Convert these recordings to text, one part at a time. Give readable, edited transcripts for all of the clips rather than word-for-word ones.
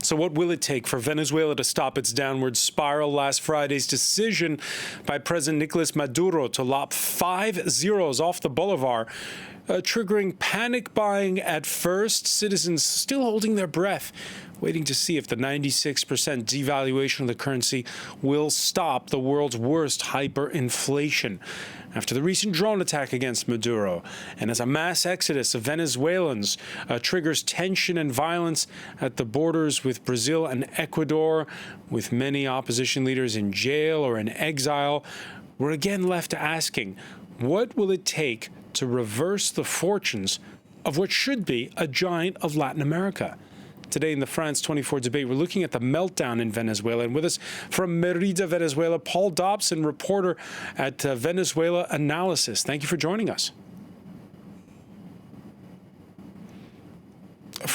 So what will it take for Venezuela to stop its downward spiral? Last Friday's decision by President Nicolas Maduro to lop 5 zeros off the boulevard, triggering panic buying at first, citizens still holding their breath, waiting to see if the 96% devaluation of the currency will stop the world's worst hyperinflation. After the recent drone attack against Maduro, and as a mass exodus of Venezuelans triggers tension and violence at the borders with Brazil and Ecuador, with many opposition leaders in jail or in exile, we're again left asking, what will it take to reverse the fortunes of what should be a giant of Latin America? Today in the France 24 debate, we're looking at the meltdown in Venezuela. And with us from Merida, Venezuela, Paul Dobson, reporter at Venezuela Analysis. Thank you for joining us.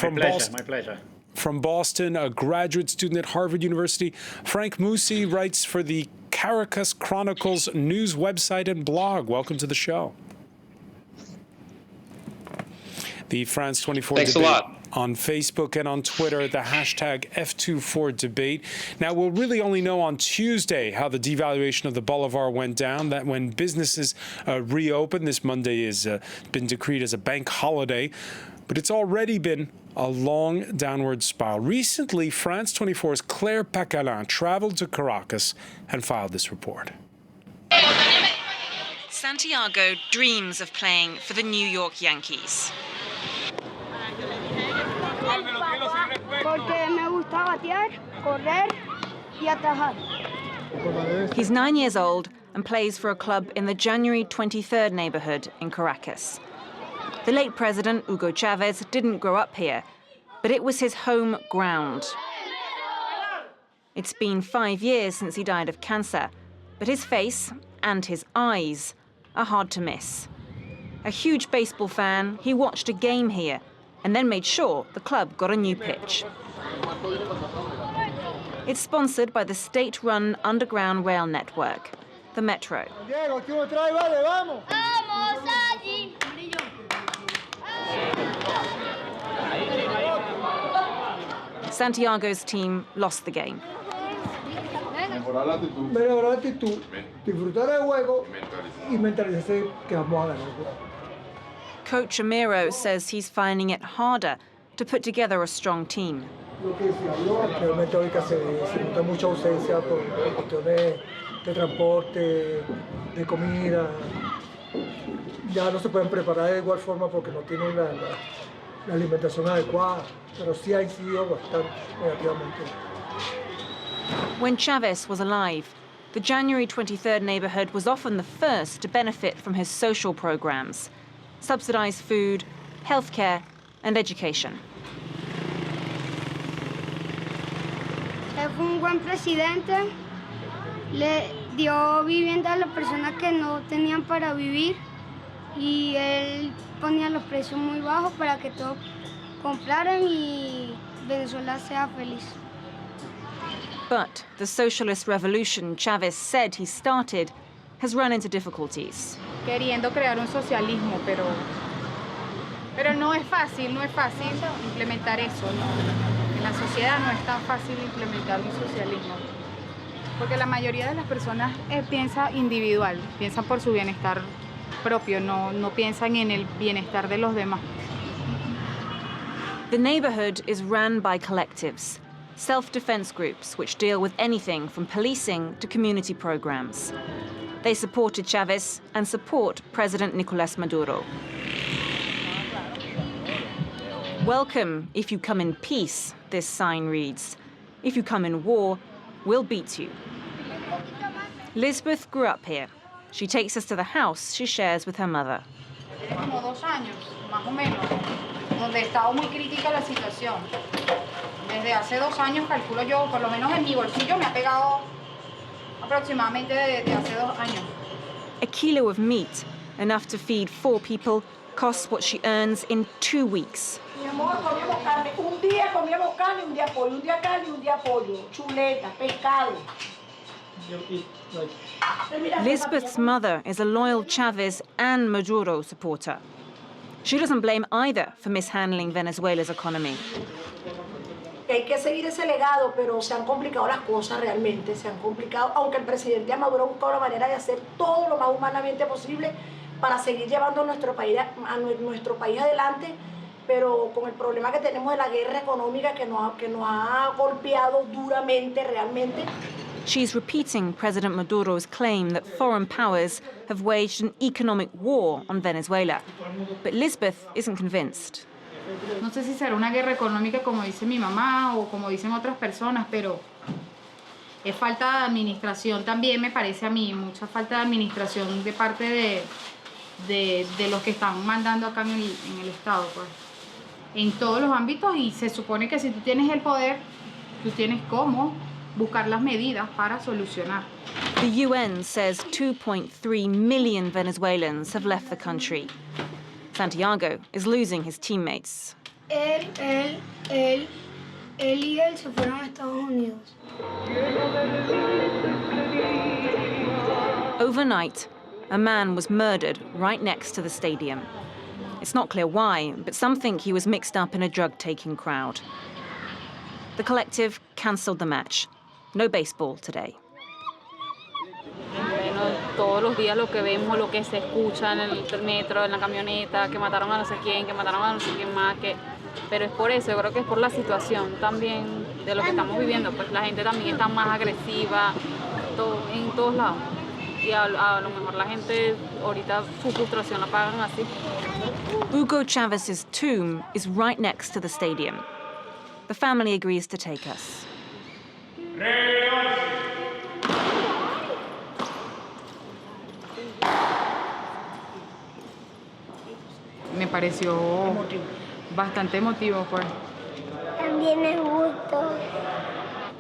My pleasure. From Boston, a graduate student at Harvard University, Frank Musi writes for the Caracas Chronicles news website and blog. Welcome to the show. The France 24 Thanks debate a lot. On Facebook and on Twitter, the hashtag F24debate. Now, we'll really only know on Tuesday how the devaluation of the bolivar went down, that when businesses reopen. This Monday has been decreed as a bank holiday, but it's already been a long downward spiral. Recently, France 24's Claire Pacalin traveled to Caracas and filed this report. Santiago dreams of playing for the New York Yankees. He's 9 years old and plays for a club in the January 23rd neighborhood in Caracas. The late president, Hugo Chavez, didn't grow up here, but it was his home ground. It's been 5 years since he died of cancer, but his face and his eyes are hard to miss. A huge baseball fan, he watched a game here and then made sure the club got a new pitch. It's sponsored by the state-run underground rail network, the Metro. Santiago's team lost the game. Coach Amiro says he's finding it harder to put together a strong team. When Chavez was alive, the January 23rd neighborhood was often the first to benefit from his social programs, subsidized food, healthcare, and education. Fue un buen presidente, le dio vivienda a las personas que no tenían para vivir y él ponía los precios muy bajos para que todos compraran y Venezuela sea feliz. But the socialist revolution Chavez said he started has run into difficulties. Queriendo crear un socialismo, pero no es fácil implementar eso, ¿no? En la sociedad no es tan fácil implementar un socialismo, porque la mayoría de las personas piensa individual, piensan por su bienestar propio, no piensan en el bienestar de los demás. The neighborhood is run by collectives, self-defense groups which deal with anything from policing to community programs. They supported Chavez and support President Nicolas Maduro. Welcome if you come in peace, this sign reads. If you come in war, we'll beat you. Lisbeth grew up here. She takes us to the house she shares with her mother. Como 2 años, más o menos, donde estaba muy crítica la situación. Desde hace 2 años, calculo yo, por lo menos en mi bolsillo me ha pegado aproximadamente de hace 2 años. A kilo of meat, enough to feed 4 people, costs what she earns in 2 weeks. Mi amor, comíamos carne. Un día comíamos carne, un día pollo. Un día carne, un día pollo. Chuleta, pescado. Lisbeth's mother is a loyal Chavez and Maduro supporter. She doesn't blame either for mishandling Venezuela's economy. que hay que seguir ese legado, pero se han complicado las cosas realmente, se han complicado, aunque el presidente Maduro ha buscado la manera de hacer todo lo más humanamente posible para seguir llevando a nuestro país adelante, pero con el problema que tenemos de la guerra económica que nos ha golpeado duramente realmente. She's repeating President Maduro's claim that foreign powers have waged an economic war on Venezuela. But Lisbeth isn't convinced. No sé si será una guerra económica como dice mi mamá o como dicen otras personas, pero es falta de administración también, me parece a mí, mucha falta de administración de parte de los que están mandando acá en el Estado, pues, en todos los ámbitos, y se supone que si tú tienes el poder, tú tienes cómo buscar las medidas para solucionar. The UN says 2.3 million Venezuelans have left the country. Santiago is losing his teammates. Él y él se fueron a Estados Unidos. Overnight, a man was murdered right next to the stadium. It's not clear why, but some think he was mixed up in a drug-taking crowd. The collective cancelled the match. No baseball today. Bueno, todos los días lo que vemos, lo que se escucha en el metro, en la camioneta, que mataron a no sé quién, que mataron a no sé quién más, pero es por eso, yo creo que es por la situación también de lo que estamos viviendo, pues la gente también está más agresiva en todos lados, y a lo mejor la gente ahorita su frustración la pagan así. Hugo Chávez's tomb is right next to the stadium. The family agrees to take us. Me pareció bastante emotivo, pues. También me gustó.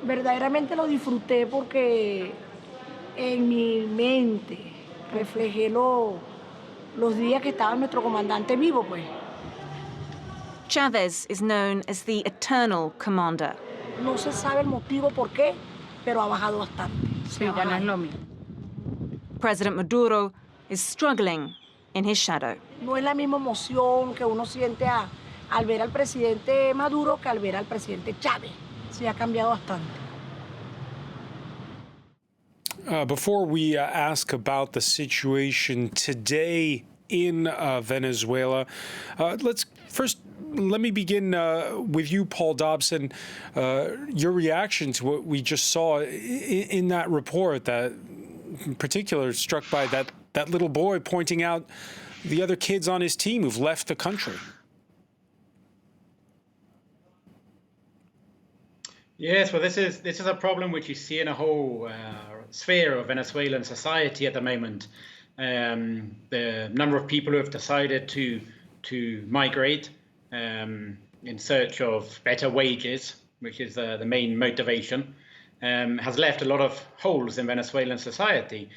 Verdaderamente lo disfruté porque en mi mente reflejé los días que estaba nuestro comandante vivo, pues. Chávez is known as the eternal commander. No se sabe el motivo por qué, pero ha bajado bastante. Sí, ya no es lo mismo. President Maduro is struggling in his shadow. No es la misma emoción que uno siente al ver al presidente Maduro que al ver al presidente Chávez. Sí, ha cambiado bastante. Before we ask about the situation today in Venezuela, let me begin with you, Paul Dobson. Your reaction to what we just saw in that report, that in particular struck by that little boy pointing out the other kids on his team who've left the country. Yes, well, this is a problem which you see in a whole sphere of Venezuelan society at the moment. The number of people who have decided to migrate in search of better wages, which is the main motivation, has left a lot of holes in Venezuelan society.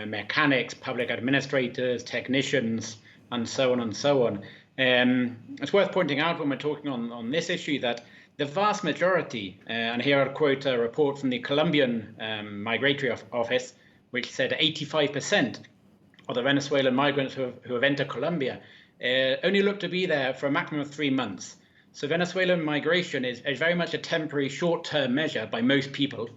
Mechanics, public administrators, technicians, and so on and so on. It's worth pointing out when we're talking on this issue that the vast majority, and here I'll quote a report from the Colombian Migratory Office, which said 85% of the Venezuelan migrants who have entered Colombia only look to be there for a maximum of 3 months. So Venezuelan migration is very much a temporary short-term measure by most people.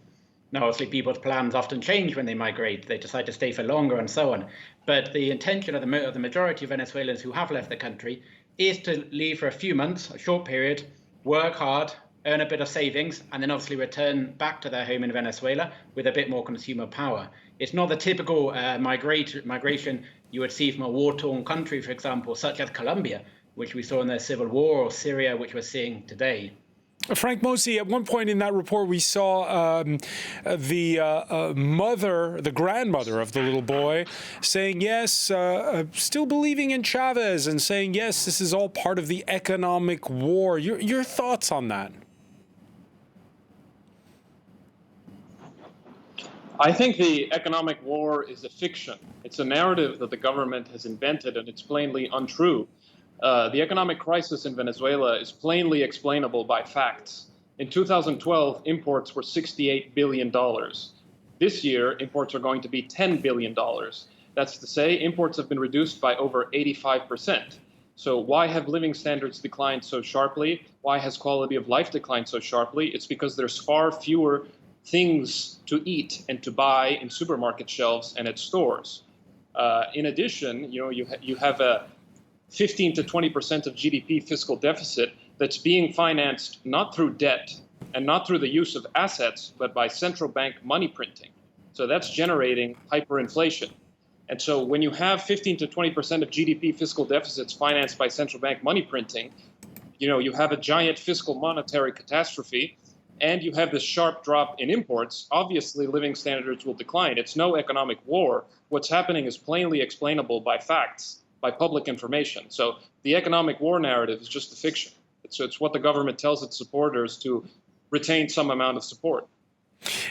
Now, obviously, people's plans often change when they migrate. They decide to stay for longer and so on. But the intention of the majority of Venezuelans who have left the country is to leave for a few months, a short period, work hard, earn a bit of savings, and then obviously return back to their home in Venezuela with a bit more consumer power. It's not the typical migration you would see from a war-torn country, for example, such as Colombia, which we saw in the civil war, or Syria, which we're seeing today. Frank Mosi, at one point in that report, we saw the mother, the grandmother of the little boy, saying, yes, still believing in Chavez and saying, yes, this is all part of the economic war. Your thoughts on that? I think the economic war is a fiction. It's a narrative that the government has invented, and it's plainly untrue. The economic crisis in Venezuela is plainly explainable by facts. In 2012, imports were $68 billion. This year, imports are going to be $10 billion. That's to say, imports have been reduced by over 85%. So why have living standards declined so sharply? Why has quality of life declined so sharply? It's because there's far fewer things to eat and to buy in supermarket shelves and at stores. In addition, you have a 15 to 20% of GDP fiscal deficit that's being financed not through debt and not through the use of assets, but by central bank money printing. So that's generating hyperinflation. And so when you have 15 to 20% of GDP fiscal deficits financed by central bank money printing, you have a giant fiscal monetary catastrophe, and you have this sharp drop in imports. Obviously, living standards will decline. It's no economic war. What's happening is plainly explainable by facts, by public information. So the economic war narrative is just a fiction. It's what the government tells its supporters to retain some amount of support.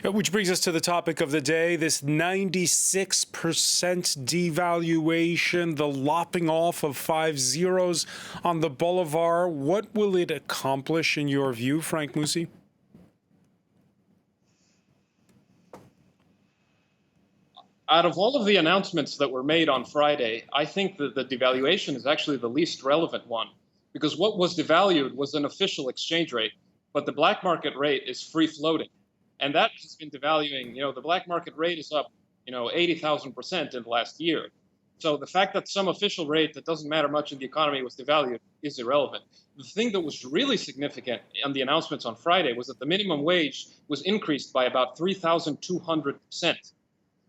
Which brings us to the topic of the day, this 96% devaluation, the lopping off of 5 zeros on the Bolivar. What will it accomplish in your view, Frank Musi? Out of all of the announcements that were made on Friday, I think that the devaluation is actually the least relevant one, because what was devalued was an official exchange rate, but the black market rate is free floating. And that has been devaluing. The black market rate is up, 80,000% in the last year. So the fact that some official rate that doesn't matter much in the economy was devalued is irrelevant. The thing that was really significant on the announcements on Friday was that the minimum wage was increased by about 3,200%.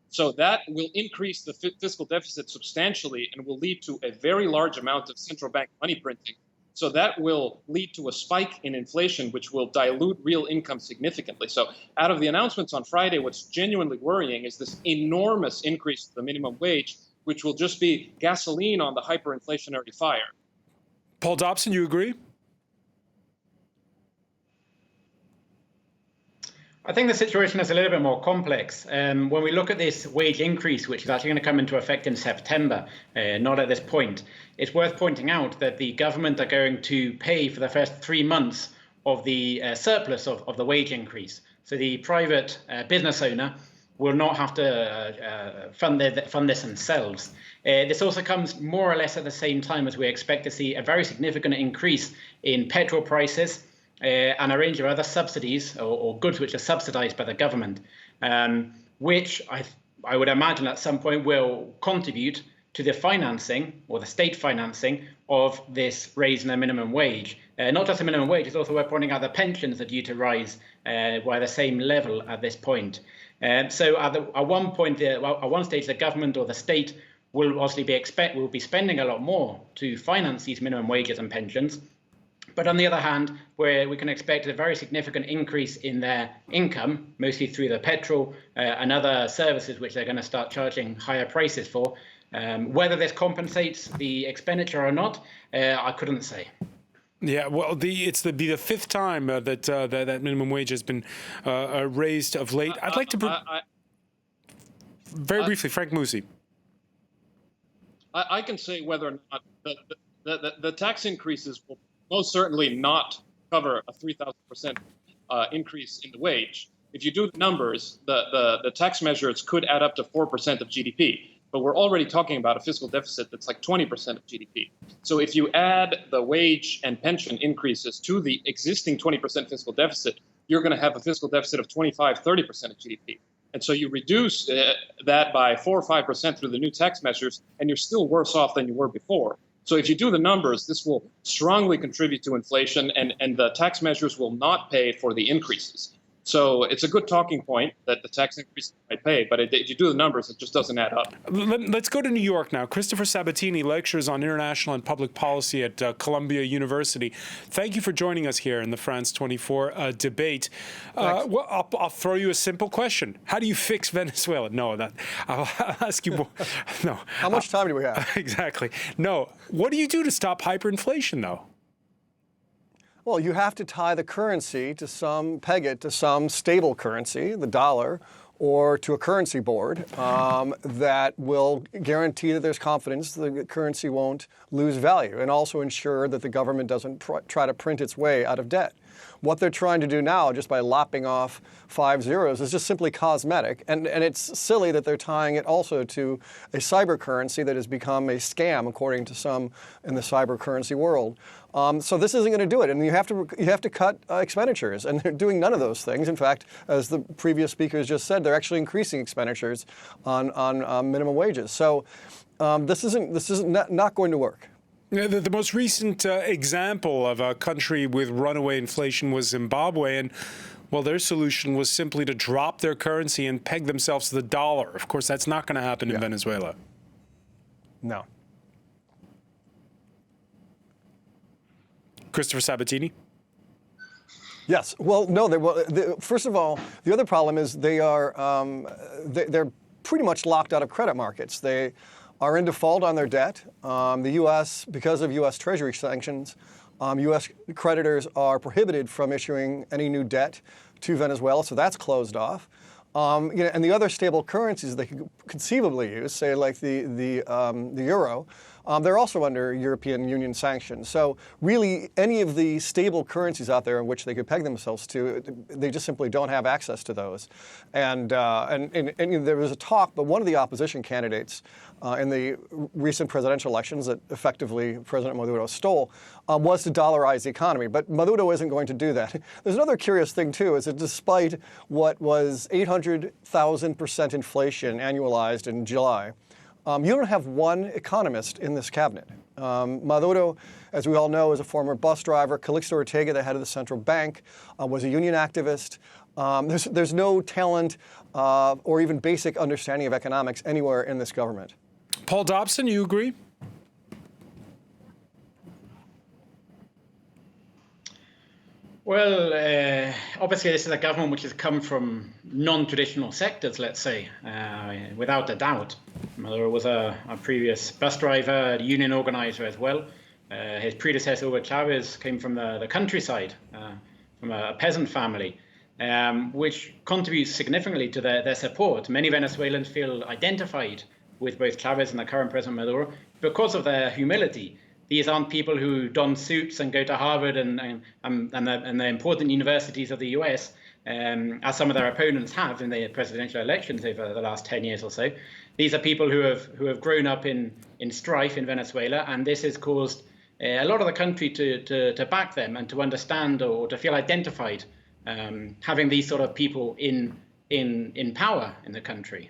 So that will increase the fiscal deficit substantially and will lead to a very large amount of central bank money printing. So that will lead to a spike in inflation, which will dilute real income significantly. So out of the announcements on Friday, what's genuinely worrying is this enormous increase to the minimum wage, which will just be gasoline on the hyperinflationary fire. Paul Dobson, you agree? I think the situation is a little bit more complex. When we look at this wage increase, which is actually going to come into effect in September, not at this point, it's worth pointing out that the government are going to pay for the first 3 months of the surplus of the wage increase. So the private business owner will not have to fund this themselves. This also comes more or less at the same time as we expect to see a very significant increase in petrol prices, and a range of other subsidies or goods which are subsidized by the government, which I would imagine at some point will contribute to the financing or the state financing of this raise in the minimum wage. Not just the minimum wage, it's also worth pointing out the pensions are due to rise by the same level at this point. So at one stage, the government or the state will obviously will be spending a lot more to finance these minimum wages and pensions. But on the other hand, where we can expect a very significant increase in their income, mostly through the petrol and other services which they're going to start charging higher prices for. Whether this compensates the expenditure or not, I couldn't say. Yeah, well, it's the fifth time that minimum wage has been raised of late. I'd like to very briefly, Frank Musi. I can say whether or not the tax increases will most certainly not cover a 3,000% increase in the wage. If you do the numbers, the tax measures could add up to 4% of GDP. But we're already talking about a fiscal deficit that's like 20% of GDP. So if you add the wage and pension increases to the existing 20% fiscal deficit, you're going to have a fiscal deficit of 25, 30% of GDP. And so you reduce that by 4 or 5% through the new tax measures, and you're still worse off than you were before. So if you do the numbers, this will strongly contribute to inflation, and the tax measures will not pay for the increases. So it's a good talking point that the tax increase might pay, but if you do the numbers, it just doesn't add up. Let's go to New York now. Christopher Sabatini lectures on international and public policy at Columbia University. Thank you for joining us here in the France 24 debate. Well, I'll throw you a simple question. How do you fix Venezuela? No, I'll ask you more. No. How much time do we have? Exactly. No. What do you do to stop hyperinflation, though? Well, you have to tie the currency to peg it to some stable currency, the dollar, or to a currency board that will guarantee that there's confidence the currency won't lose value, and also ensure that the government doesn't try to print its way out of debt. What they're trying to do now, just by lopping off 5 zeros, is just simply cosmetic. And it's silly that they're tying it also to a cyber currency that has become a scam, according to some in the cyber currency world. So this isn't going to do it. And you have to cut expenditures. And they're doing none of those things. In fact, as the previous speakers just said, they're actually increasing expenditures on minimum wages. So this isn't not going to work. The most recent example of a country with runaway inflation was Zimbabwe, and well, their solution was simply to drop their currency and peg themselves to the dollar. Of course, that's not going to happen in Venezuela. No. Christopher Sabatini? Yes. Well, no. First of all, the other problem is they're pretty much locked out of credit markets. They are in default on their debt. The U.S., because of U.S. Treasury sanctions, U.S. creditors are prohibited from issuing any new debt to Venezuela, so that's closed off. And the other stable currencies they could conceivably use, say like the euro, they're also under European Union sanctions. So really, any of the stable currencies out there in which they could peg themselves to, they just simply don't have access to those. And there was a talk, but one of the opposition candidates in the recent presidential elections that effectively President Maduro stole was to dollarize the economy. But Maduro isn't going to do that. There's another curious thing, too, is that despite what was 800,000% inflation annualized in July, you don't have one economist in this cabinet. Maduro, as we all know, is a former bus driver. Calixto Ortega, the head of the central bank, was a union activist. There's no talent or even basic understanding of economics anywhere in this government. Paul Dobson, you agree? Well, obviously this is a government which has come from non-traditional sectors, let's say, without a doubt. Maduro was a previous bus driver, a union organizer as well. His predecessor, Hugo Chavez, came from the countryside, from a peasant family, which contributes significantly to their support. Many Venezuelans feel identified with both Chavez and the current President Maduro because of their humility. These aren't people who don suits and go to Harvard and the important universities of the US, as some of their opponents have in the presidential elections over the last 10 years or so. These are people who have grown up in strife in Venezuela, and this has caused a lot of the country to back them and to understand or to feel identified, having these sort of people in power in the country.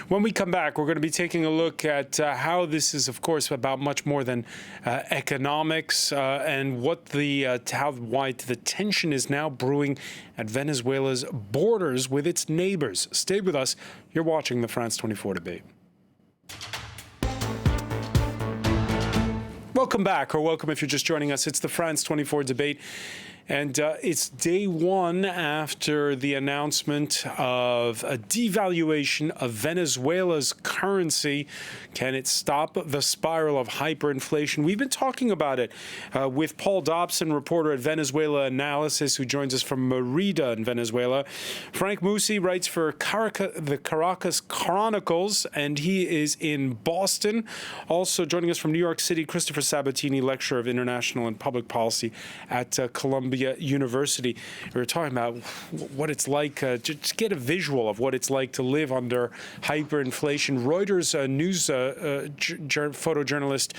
When we come back, we're going to be taking a look at how this is, of course, about much more than economics and why the tension is now brewing at Venezuela's borders with its neighbors. Stay with us. You're watching the France 24 debate. Welcome back, or welcome if you're just joining us. It's the France 24 debate. And it's day one after the announcement of a devaluation of Venezuela's currency. Can it stop the spiral of hyperinflation? We've been talking about it with Paul Dobson, reporter at Venezuela Analysis, who joins us from Merida in Venezuela. Frank Musi writes for the Caracas Chronicles, and he is in Boston. Also joining us from New York City, Christopher Sabatini, lecturer of international and public policy at Columbia University. We were talking about what it's like, just get a visual of what it's like to live under hyperinflation. Reuters news photojournalist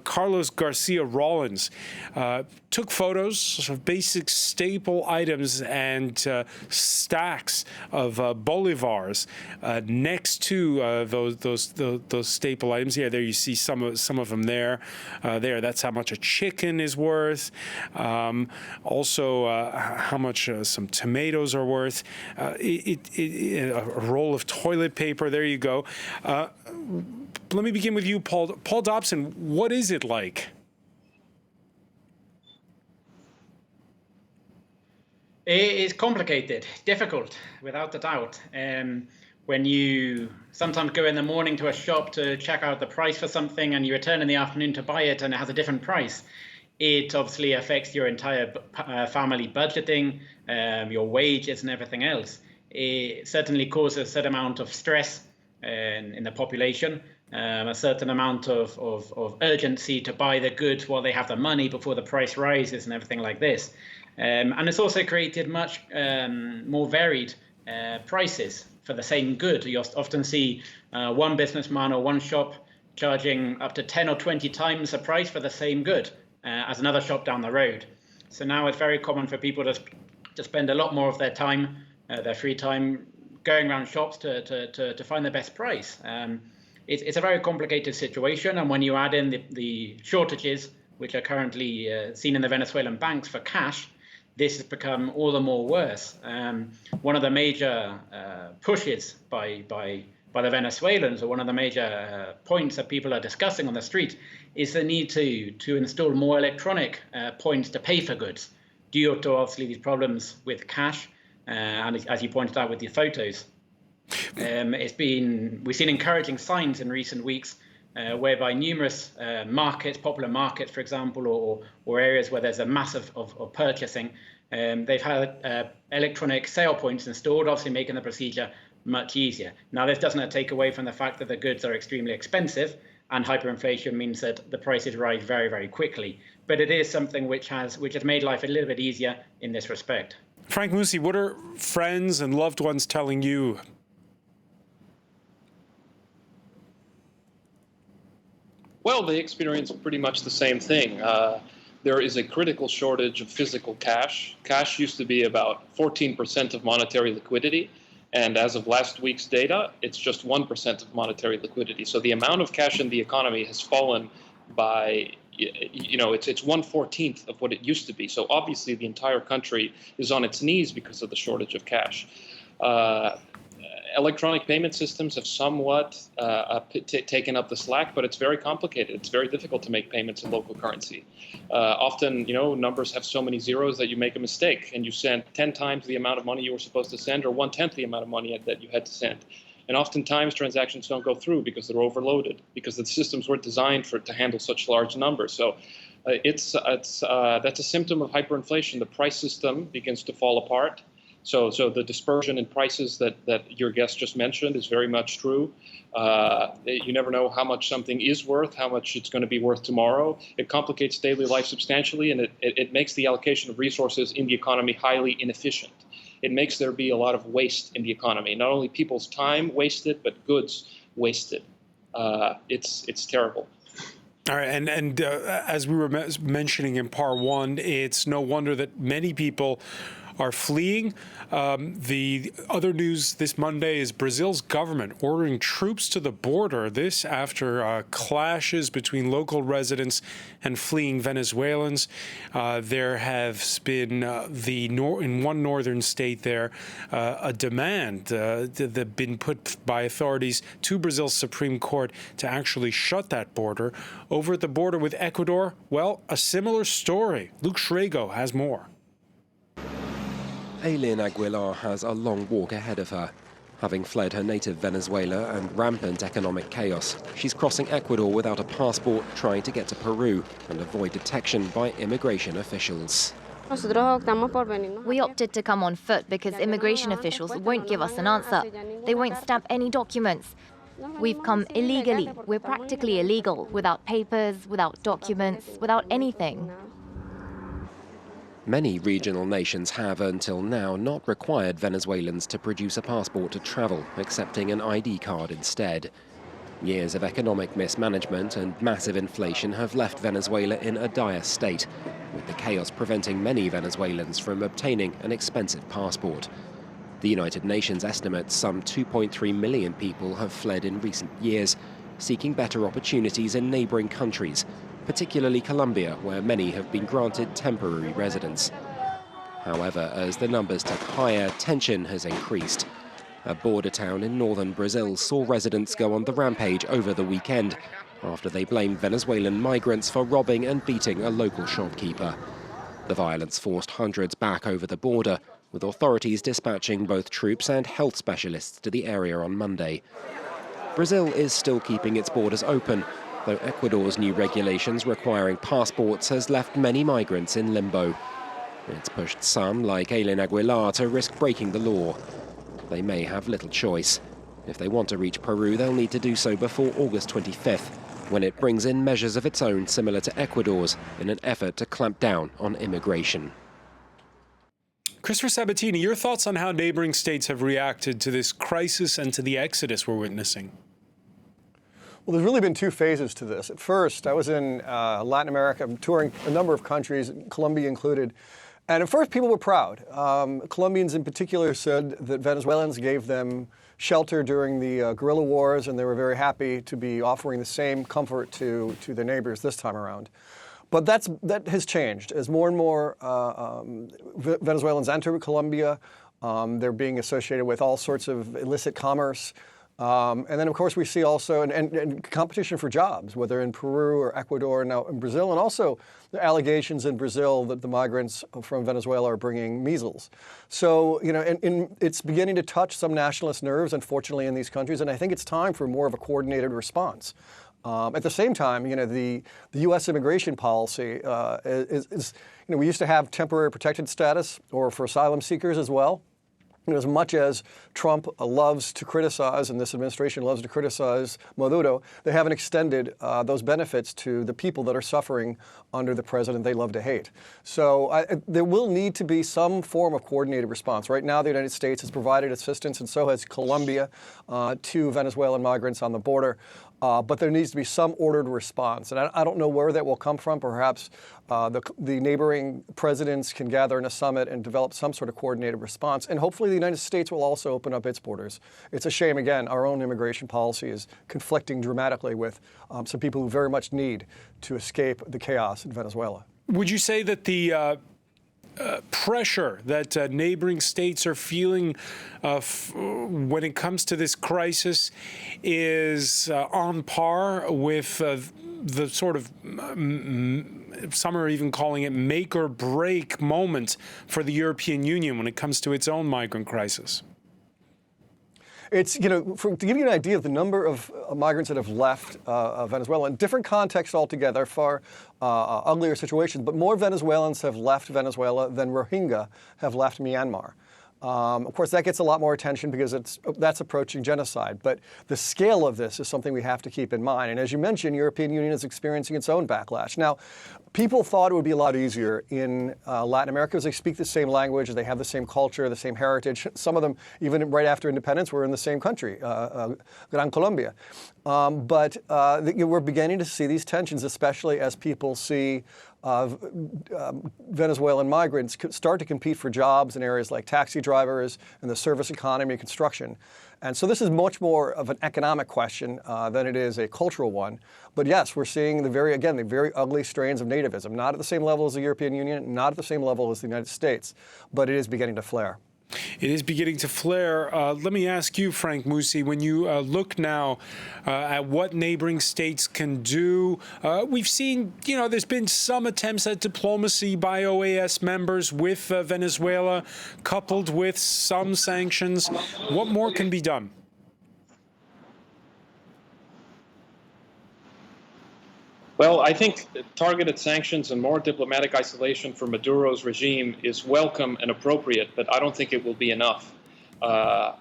Carlos Garcia Rollins took photos of basic staple items and stacks of bolivars next to those staple items. Yeah, there you see some of them there. That's how much a chicken is worth. Also, how much some tomatoes are worth. A roll of toilet paper. There you go. Let me begin with you, Paul. Paul Dobson, what is it like? It's complicated, difficult, without a doubt. When you sometimes go in the morning to a shop to check out the price for something and you return in the afternoon to buy it and it has a different price, it obviously affects your entire family budgeting, your wages and everything else. it certainly causes a certain amount of stress in the population, a certain amount of urgency to buy the goods while they have the money before the price rises and everything like this. And it's also created much more varied prices for the same good. You often see one businessman or one shop charging up to 10 or 20 times the price for the same good as another shop down the road. So now it's very common for people to spend a lot more of their time, their free time, going around shops to find the best price. It's a very complicated situation, and when you add in the shortages, which are currently seen in the Venezuelan banks for cash, this has become all the more worse. One of the major pushes by the Venezuelans, or one of the major points that people are discussing on the street, is the need to install more electronic points to pay for goods, due to obviously these problems with cash, and as you pointed out with your photos. We've seen encouraging signs in recent weeks whereby numerous markets, popular markets, for example, or areas where there's a massive of purchasing, they've had electronic sale points installed, obviously making the procedure much easier. Now, this doesn't take away from the fact that the goods are extremely expensive, and hyperinflation means that the prices rise very, very quickly. But it is something which has made life a little bit easier in this respect. Frank Musi, what are friends and loved ones telling you? Well, they experience pretty much the same thing. There is a critical shortage of physical cash. Cash used to be about 14% of monetary liquidity. And as of last week's data, it's just 1% of monetary liquidity. So the amount of cash in the economy has fallen by, it's 1/14 of what it used to be. So obviously the entire country is on its knees because of the shortage of cash. Electronic payment systems have somewhat taken up the slack, but it's very complicated. It's very difficult to make payments in local currency. Often, numbers have so many zeros that you make a mistake and you send 10 times the amount of money you were supposed to send, or 1/10 the amount of money that you had to send. And oftentimes transactions don't go through because they're overloaded, because the systems weren't designed to handle such large numbers. So that's a symptom of hyperinflation. The price system begins to fall apart. So the dispersion in prices that your guest just mentioned is very much true. You never know how much something is worth, how much it's going to be worth tomorrow. It complicates daily life substantially, and it makes the allocation of resources in the economy highly inefficient. It makes there be a lot of waste in the economy. Not only people's time wasted, but goods wasted. It's terrible. All right, and as we were mentioning in part one, it's no wonder that many people are fleeing. The other news this Monday is Brazil's government ordering troops to the border. This after clashes between local residents and fleeing Venezuelans. There has been in one northern state there a demand that been put by authorities to Brazil's Supreme Court to actually shut that border. Over at the border with Ecuador, well, a similar story. Luke Schrago has more. Aileen Aguilar has a long walk ahead of her. Having fled her native Venezuela and rampant economic chaos, she's crossing Ecuador without a passport, trying to get to Peru and avoid detection by immigration officials. We opted to come on foot because immigration officials won't give us an answer. They won't stamp any documents. We've come illegally. We're practically illegal, without papers, without documents, without anything. Many regional nations have, until now, not required Venezuelans to produce a passport to travel, accepting an ID card instead. Years of economic mismanagement and massive inflation have left Venezuela in a dire state, with the chaos preventing many Venezuelans from obtaining an expensive passport. The United Nations estimates some 2.3 million people have fled in recent years, seeking better opportunities in neighboring countries, particularly Colombia, where many have been granted temporary residence. However, as the numbers tick higher, tension has increased. A border town in northern Brazil saw residents go on the rampage over the weekend after they blamed Venezuelan migrants for robbing and beating a local shopkeeper. The violence forced hundreds back over the border, with authorities dispatching both troops and health specialists to the area on Monday. Brazil is still keeping its borders open, though Ecuador's new regulations requiring passports has left many migrants in limbo. It's pushed some, like Aileen Aguilar, to risk breaking the law. they may have little choice. If they want to reach Peru, they'll need to do so before August 25th, when it brings in measures of its own similar to Ecuador's in an effort to clamp down on immigration. Christopher Sabatini, your thoughts on how neighboring states have reacted to this crisis and to the exodus we're witnessing? Well, there's really been two phases to this. At first, I was in Latin America, touring a number of countries, Colombia included. And at first, people were proud. Colombians in particular said that Venezuelans gave them shelter during the guerrilla wars, and they were very happy to be offering the same comfort to their neighbors this time around. But that has changed. As more and more Venezuelans enter Colombia, they're being associated with all sorts of illicit commerce. And then, of course, we see also and competition for jobs, whether in Peru or Ecuador and now in Brazil, and also the allegations in Brazil that the migrants from Venezuela are bringing measles. So, you know, and it's beginning to touch some nationalist nerves, unfortunately, in these countries, and I think it's time for more of a coordinated response. At the same time, you know, the U.S. immigration policy is, you know, we used to have temporary protected status or for asylum seekers as well. You know, as much as Trump loves to criticize, and this administration loves to criticize Maduro, they haven't extended those benefits to the people that are suffering under the president they love to hate. So there will need to be some form of coordinated response. Right now, the United States has provided assistance, and so has Colombia, to Venezuelan migrants on the border. But there needs to be some ordered response. And I don't know where that will come from. Perhaps the neighboring presidents can gather in a summit and develop some sort of coordinated response. And hopefully the United States will also open up its borders. It's a shame, again, our own immigration policy is conflicting dramatically with some people who very much need to escape the chaos in Venezuela. Would you say that the pressure that neighboring states are feeling when it comes to this crisis is on par with the sort of, some are even calling it make or break moment for the European Union when it comes to its own migrant crisis? It's, you know, to give you an idea of the number of migrants that have left Venezuela in different contexts altogether, far uglier situations, but more Venezuelans have left Venezuela than Rohingya have left Myanmar. Of course, that gets a lot more attention because that's approaching genocide. But the scale of this is something we have to keep in mind. And as you mentioned, European Union is experiencing its own backlash. Now, people thought it would be a lot easier in Latin America because they speak the same language, they have the same culture, the same heritage. Some of them, even right after independence, were in the same country, Gran Colombia. But we're beginning to see these tensions, especially as people see Venezuelan migrants start to compete for jobs in areas like taxi drivers and the service economy and construction. And so this is much more of an economic question than it is a cultural one. But yes, we're seeing the very ugly strains of nativism, not at the same level as the European Union, not at the same level as the United States, but it is beginning to flare. It is beginning to flare. Let me ask you, Frank Musi, when you look now at what neighboring states can do, we've seen, you know, there's been some attempts at diplomacy by OAS members with Venezuela, coupled with some sanctions. What more can be done? Well, I think targeted sanctions and more diplomatic isolation for Maduro's regime is welcome and appropriate, but I don't think it will be enough. All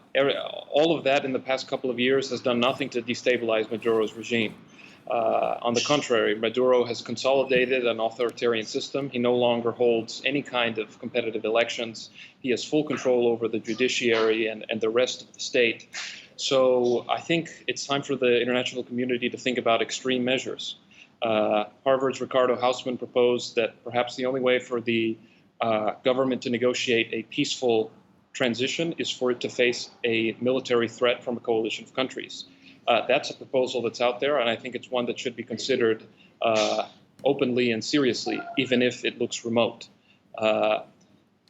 of that in the past couple of years has done nothing to destabilize Maduro's regime. On the contrary, Maduro has consolidated an authoritarian system. He no longer holds any kind of competitive elections. He has full control over the judiciary and the rest of the state. So I think it's time for the international community to think about extreme measures. Harvard's Ricardo Hausman proposed that perhaps the only way for the government to negotiate a peaceful transition is for it to face a military threat from a coalition of countries. That's a proposal that's out there, and I think it's one that should be considered openly and seriously, even if it looks remote. But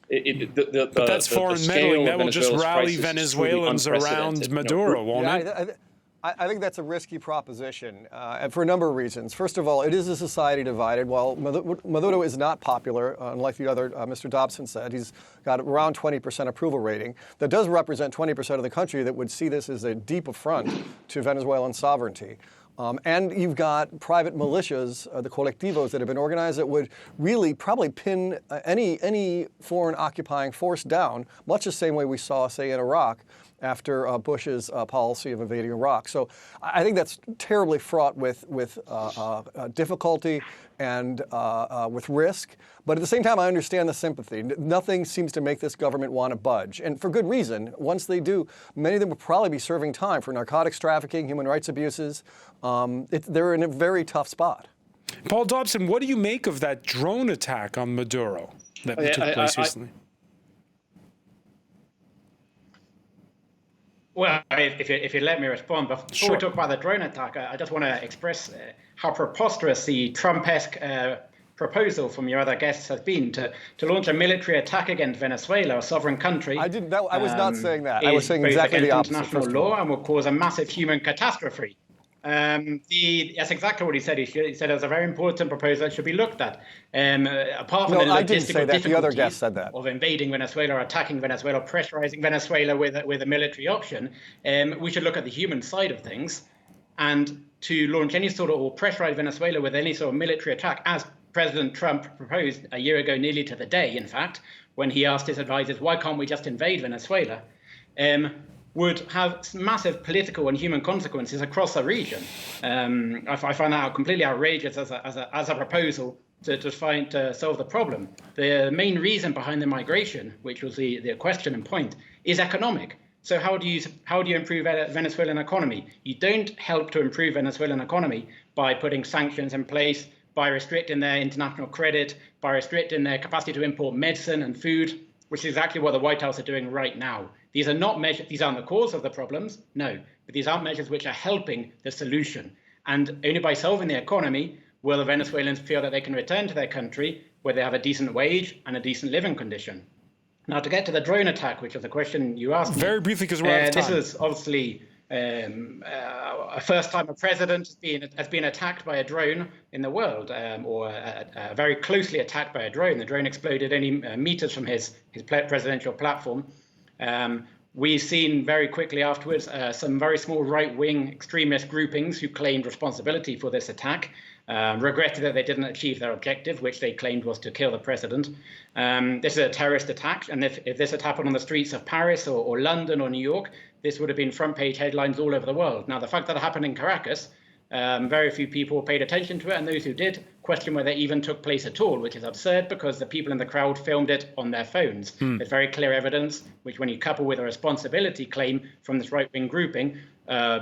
that's foreign meddling. That will just rally Venezuelans around Maduro, won't it? I think that's a risky proposition, and for a number of reasons. First of all, it is a society divided. While Maduro is not popular, unlike the other, Mr. Dobson said, he's got around 20% approval rating. That does represent 20% of the country that would see this as a deep affront to Venezuelan sovereignty. And you've got private militias, the colectivos that have been organized that would really probably pin any foreign occupying force down, much the same way we saw, say, in Iraq after Bush's policy of invading Iraq. So I think that's terribly fraught with difficulty and with risk. But at the same time, I understand the sympathy. Nothing seems to make this government want to budge. And for good reason. Once they do, many of them will probably be serving time for narcotics trafficking, human rights abuses. They're in a very tough spot. Paul Dobson, what do you make of that drone attack on Maduro that took place recently? Well, if you let me respond, before we talk about the drone attack, I just want to express how preposterous the Trump-esque proposal from your other guests has been to launch a military attack against Venezuela, a sovereign country. I was not saying that. I was saying exactly the opposite. International law and will cause a massive human catastrophe. That's exactly what he said. He said it was a very important proposal that should be looked at. Apart from the logistical difficulties of invading Venezuela or attacking Venezuela, pressurizing Venezuela with a military option, we should look at the human side of things. And to launch any sort of, or pressurize Venezuela with any sort of military attack, as President Trump proposed a year ago, nearly to the day, in fact, when he asked his advisors, why can't we just invade Venezuela? Would have massive political and human consequences across the region. I find that completely outrageous as a proposal to solve the problem. The main reason behind the migration, which was the question and point, is economic. So how do you improve Venezuelan economy? You don't help to improve Venezuelan economy by putting sanctions in place, by restricting their international credit, by restricting their capacity to import medicine and food, which is exactly what the White House are doing right now. These are not measures, these aren't the cause of the problems, no, but these aren't measures which are helping the solution. And only by solving the economy will the Venezuelans feel that they can return to their country where they have a decent wage and a decent living condition. Now, to get to the drone attack, which is the question you asked very briefly, because we're out of time. This is obviously a first time a president has been attacked by a drone in the world, or very closely attacked by a drone. The drone exploded only meters from his presidential platform. We've seen very quickly afterwards some very small right-wing extremist groupings who claimed responsibility for this attack, regretted that they didn't achieve their objective, which they claimed was to kill the president. This is a terrorist attack, and if this had happened on the streets of Paris or London or New York, this would have been front-page headlines all over the world. Now, the fact that it happened in Caracas, very few people paid attention to it, and those who did question whether it even took place at all, which is absurd because the people in the crowd filmed it on their phones. There's very clear evidence, which when you couple with a responsibility claim from this right-wing grouping,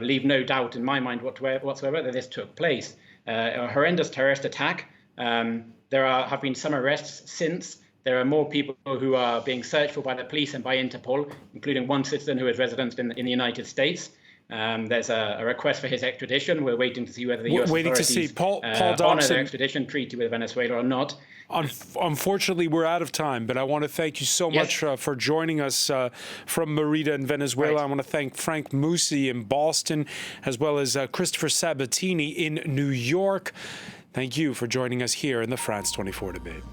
leave no doubt in my mind whatsoever that this took place. A horrendous terrorist attack. There have been some arrests since. There are more people who are being searched for by the police and by Interpol, including one citizen who is resident in the United States. There's a request for his extradition. We're waiting to see whether the U.S. authorities honor their extradition treaty with Venezuela or not. Unfortunately, we're out of time, but I want to thank you so much for joining us from Merida in Venezuela. Right. I want to thank Frank Musi in Boston, as well as Christopher Sabatini in New York. Thank you for joining us here in the France 24 debate.